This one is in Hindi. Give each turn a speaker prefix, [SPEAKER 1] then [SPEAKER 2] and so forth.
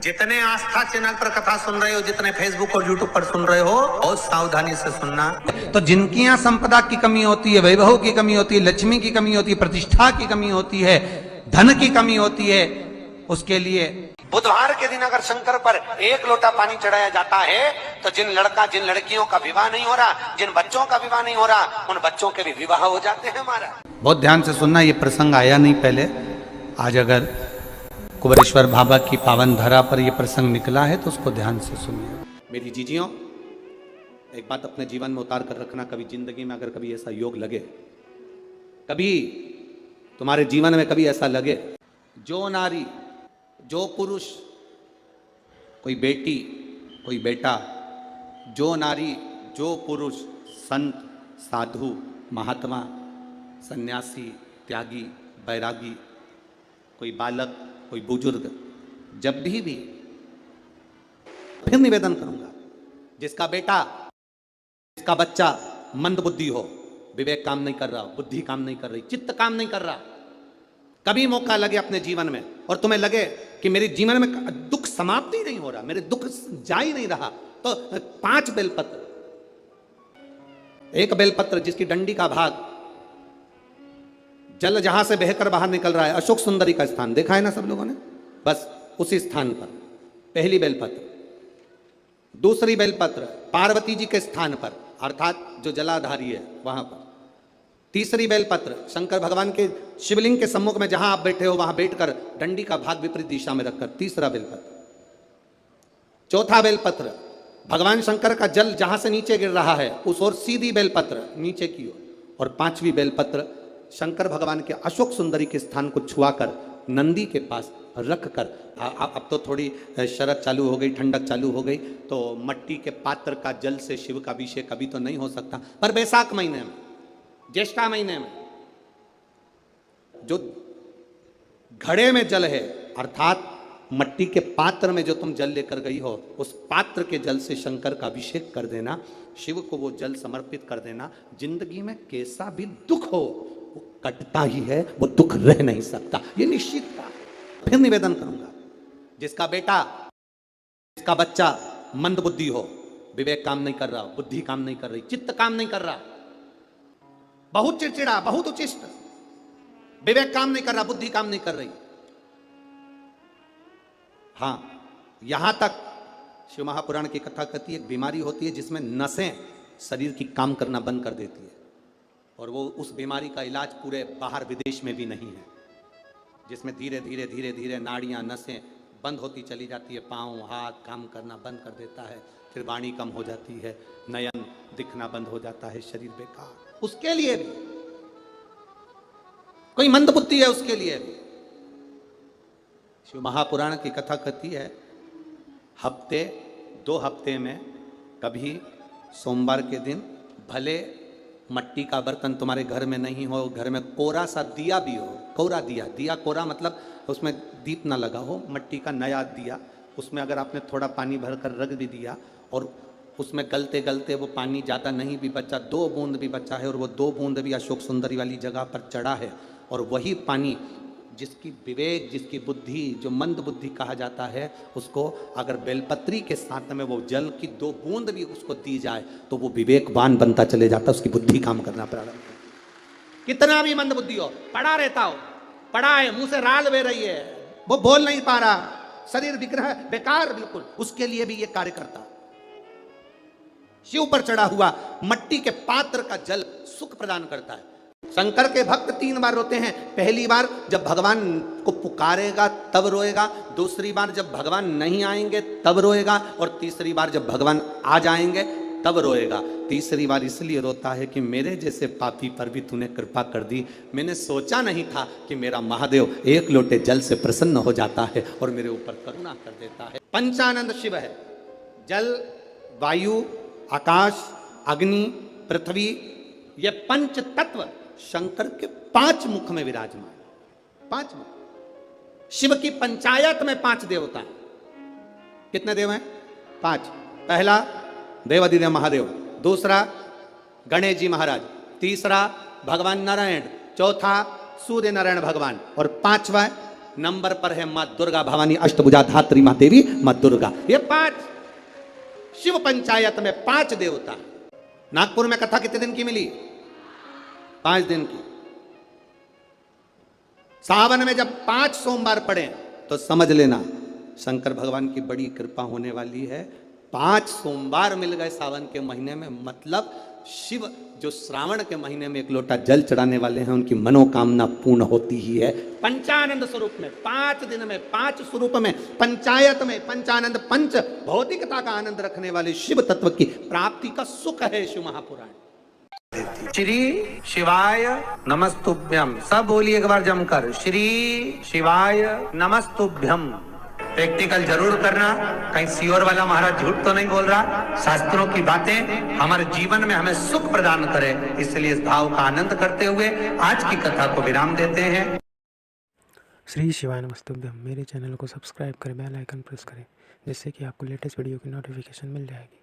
[SPEAKER 1] जितने आस्था चैनल पर कथा सुन रहे हो, जितने फेसबुक और यूट्यूब पर सुन रहे हो, बहुत सावधानी से सुनना।
[SPEAKER 2] तो जिनकी यहाँ संपदा की कमी होती है, वैभव की कमी होती है, लक्ष्मी की कमी होती है, प्रतिष्ठा की कमी होती है, धन की कमी होती है, उसके लिए बुधवार के दिन अगर शंकर पर 1 लोटा पानी चढ़ाया जाता है तो जिन लड़कियों का विवाह नहीं हो रहा, जिन बच्चों का विवाह नहीं हो रहा, उन बच्चों के भी विवाह हो जाते हैं हमारा। बहुत ध्यान से सुनना, ये प्रसंग आया नहीं पहले, आज अगर कुबेरेश्वर बाबा की पावन धरा पर यह प्रसंग निकला है तो उसको ध्यान से सुनिए। मेरी जीजियों, एक बात अपने जीवन में उतार कर रखना, कभी जिंदगी में अगर कभी ऐसा योग लगे, कभी तुम्हारे जीवन में कभी ऐसा लगे, जो नारी, जो पुरुष, कोई बेटी, कोई बेटा, जो नारी, जो पुरुष, संत, साधु, महात्मा, सन्यासी, त्यागी, बैरागी, कोई बालक, कोई बुजुर्ग, जब भी फिर निवेदन करूंगा, जिसका बेटा, जिसका बच्चा मंद बुद्धि हो, विवेक काम नहीं कर रहा, बुद्धि काम नहीं कर रही, चित्त काम नहीं कर रहा, कभी मौका लगे अपने जीवन में और तुम्हें लगे कि मेरे जीवन में दुख समाप्त ही नहीं हो रहा, मेरे दुख जा ही नहीं रहा, तो 5 बेलपत्र, एक बेलपत्र जिसकी डंडी का भाग जल जहां से बहकर बाहर निकल रहा है, अशोक सुंदरी का स्थान देखा है ना सब लोगों ने, बस उसी स्थान पर पहली बेलपत्र, दूसरी बेलपत्र पार्वती जी के स्थान पर अर्थात जो जलाधारी है वहां पर, तीसरी बेलपत्र शंकर भगवान के शिवलिंग के सम्मुख में जहां आप बैठे हो वहां बैठकर डंडी का भाग विपरीत दिशा में रखकर तीसरा बेलपत्र, चौथा बेलपत्र भगवान शंकर का जल जहां से नीचे गिर रहा है उस ओर सीधी बेलपत्र नीचे की ओर, और 5वीं बेलपत्र शंकर भगवान के अशोक सुंदरी के स्थान को छुआकर नंदी के पास रखकर, अब तो थोड़ी शरद चालू हो गई, ठंडक चालू हो गई, तो मट्टी के पात्र का जल से शिव का अभिषेक कभी तो नहीं हो सकता, पर बैसाख महीने में, ज्येष्ठा महीने में जो घड़े में जल है अर्थात मट्टी के पात्र में जो तुम जल लेकर गई हो, उस पात्र के जल से शंकर का अभिषेक कर देना, शिव को वो जल समर्पित कर देना। जिंदगी में कैसा भी दुख हो वो कटता ही है, वो दुख रह नहीं सकता, ये निश्चित था। फिर निवेदन करूंगा, जिसका बेटा, जिसका बच्चा मंद बुद्धि हो, विवेक काम नहीं कर रहा, बुद्धि काम नहीं कर रही, चित्त काम नहीं कर रहा, बहुत चिड़चिड़ा, बहुत उचिष्ट, विवेक काम नहीं कर रहा, बुद्धि काम नहीं कर रही, हाँ, यहां तक शिव महापुराण की कथा कहती है एक बीमारी होती है जिसमें नसें शरीर की काम करना बंद कर देती है, और वो उस बीमारी का इलाज पूरे बाहर विदेश में भी नहीं है, जिसमें धीरे धीरे धीरे धीरे नाड़ियां, नसें बंद होती चली जाती है, पांव हाथ काम करना बंद कर देता है, फिर वाणी कम हो जाती है, नयन दिखना बंद हो जाता है, शरीर बेकार। उसके लिए भी कोई मंदबुद्धि है, उसके लिए भी शिव महापुराण की कथा कहती है हफ्ते 2 हफ्ते में कभी सोमवार के दिन भले मट्टी का बर्तन तुम्हारे घर में नहीं हो, घर में कोरा सा दिया भी हो, कोरा दिया, दिया कोरा मतलब उसमें दीप ना लगा हो, मट्टी का नया दिया, उसमें अगर आपने थोड़ा पानी भरकर रख भी दिया और उसमें गलते गलते वो पानी ज़्यादा नहीं भी बचा, 2 बूंद भी बचा है और वो 2 बूंद भी अशोक सुंदरी वाली जगह पर चढ़ा है, और वही पानी जिसकी विवेक, जिसकी बुद्धि, जो मंद बुद्धि कहा जाता है, उसको अगर बेलपत्री के साथ में वो जल की 2 बूंद भी उसको दी जाए तो वो विवेकवान बनता चले जाता, उसकी बुद्धि काम करना प्रारंभ। कितना भी मंद बुद्धि हो, पड़ा रहता हो, पड़ा है, मुंह से राल बह रही है, वो बोल नहीं पा रहा, शरीर विग्रह बेकार बिल्कुल, उसके लिए भी ये कार्य करता। शिव पर चढ़ा हुआ मट्टी के पात्र का जल सुख प्रदान करता है। शंकर के भक्त 3 बार रोते हैं, पहली बार जब भगवान को पुकारेगा तब रोएगा, दूसरी बार जब भगवान नहीं आएंगे तब रोएगा, और तीसरी बार जब भगवान आ जाएंगे तब रोएगा। तीसरी बार इसलिए रोता है कि मेरे जैसे पापी पर भी तूने कृपा कर दी, मैंने सोचा नहीं था कि मेरा महादेव 1 लोटे जल से प्रसन्न हो जाता है और मेरे ऊपर करुणा कर देता है। पंचानंद शिव है, जल, वायु, आकाश, अग्नि, पृथ्वी, ये 5 तत्व शंकर के 5 मुख में विराजमान, 5 मुख। शिव की पंचायत में 5 देवता हैं। कितने देव हैं? 5। पहला देवाधिदेव महादेव, दूसरा गणेश जी महाराज, तीसरा भगवान नारायण, चौथा सूर्य नारायण भगवान, और 5वां नंबर पर है मां दुर्गा भवानी, अष्टभुजा धात्री मां देवी मां दुर्गा। ये 5 शिव पंचायत में 5 देवता। नागपुर में कथा कितने दिन की मिली? 5 दिन की। सावन में जब 5 सोमवार पड़े तो समझ लेना शंकर भगवान की बड़ी कृपा होने वाली है। 5 सोमवार मिल गए सावन के महीने में, मतलब शिव जो श्रावण के महीने में 1 लोटा जल चढ़ाने वाले हैं उनकी मनोकामना पूर्ण होती ही है। पंचानंद स्वरूप में 5 दिन में 5 स्वरूप में पंचायत में पंचानंद पंच भौतिकता का आनंद रखने वाले शिव तत्व की प्राप्ति का सुख है शिव महापुराण।
[SPEAKER 1] श्री शिवाय नमस्तुभ्यम। सब बोलिए एक बार जमकर, श्री शिवाय नमस्तुभ्यम। प्रैक्टिकल जरूर करना, कहीं सियोर वाला महाराज झूठ तो नहीं बोल रहा। शास्त्रों की बातें हमारे जीवन में हमें सुख प्रदान करे, इसलिए इस भाव का आनंद करते हुए आज की कथा को विराम देते हैं।
[SPEAKER 3] श्री शिवाय नमस्तुभ्यम। मेरे चैनल को सब्सक्राइब करें, बेल आइकन प्रेस करें, जिससे कि आपको लेटेस्ट वीडियो की नोटिफिकेशन मिल जाएगी।